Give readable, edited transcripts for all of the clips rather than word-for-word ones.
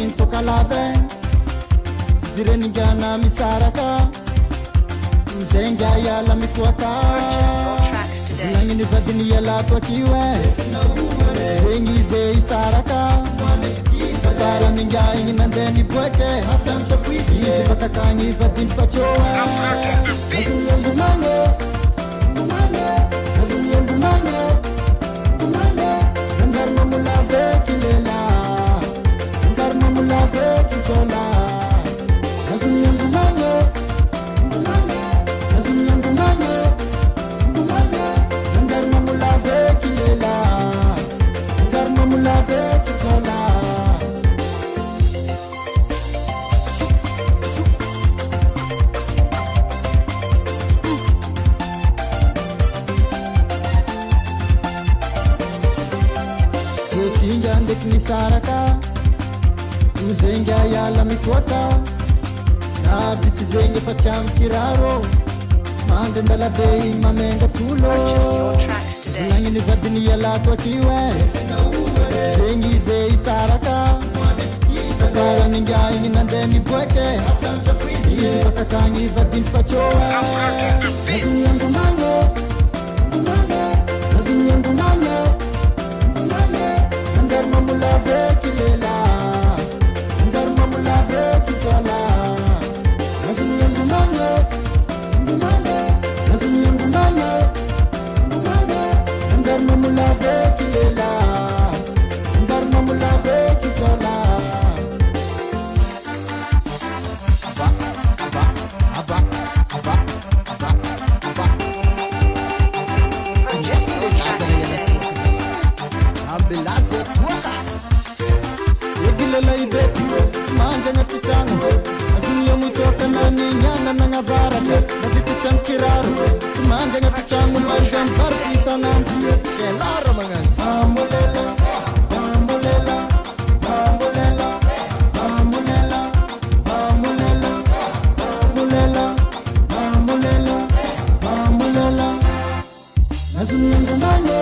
Nin tokalave Zirenigana misaraka Zenga yala mitwaka Langini vadini yala twakiwe Zengi ze isaraka Safara ninga ingi nandeni bweke Izi bakakangi vadini fachowe Azumi yangu mange Azumi yangu mange Nandar mamulave kilela Nandar mamulave kichola Azumi yangu mange Azumi yangu mange Nandar mamulave kilela Nandar mamulave kichola Ndekni saraka Uzenga yala mitwaka Na viti zenge facham kiraro Manga ndala bei mamenga tulo Langini vadini yala twakiwe Zengi ze isaraka Safara ninga ingi nandeni bweke Izi bakakangi vadini fachowe Azumi yangu mange Azumi yangu mange Nandar mamulave kilela Nandar mamulave kichola Azumi yangu mange Azumi yangu mange Nandar mamulave kilela Nandar mamulave kichola Yegilela ibetu manja ngatitangu Azumi yamutoka nani nyana na ngavarate Na vitu chamkiraru Manja ngatitangu manja mbarfi sananti Kelara mangazi Bambolela Bambolela Bambolela Bambolela Bambolela Bambolela Bambolela Bambolela Azumi yangu mange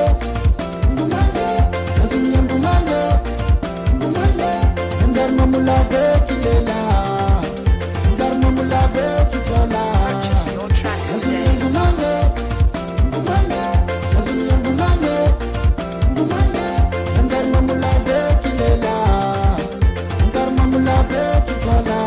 Azumi yangu mange Nandar mamulave kilela Nandar mamulave kichola Azumi yangu mange Azumi yangu mange Nandar mamulave kilela Nandar mamulave kichola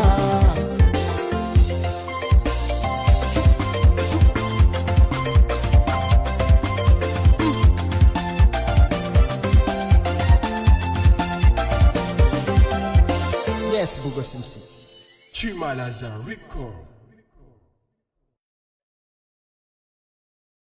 Yes, Bugo Simsi. Chimalaza Record.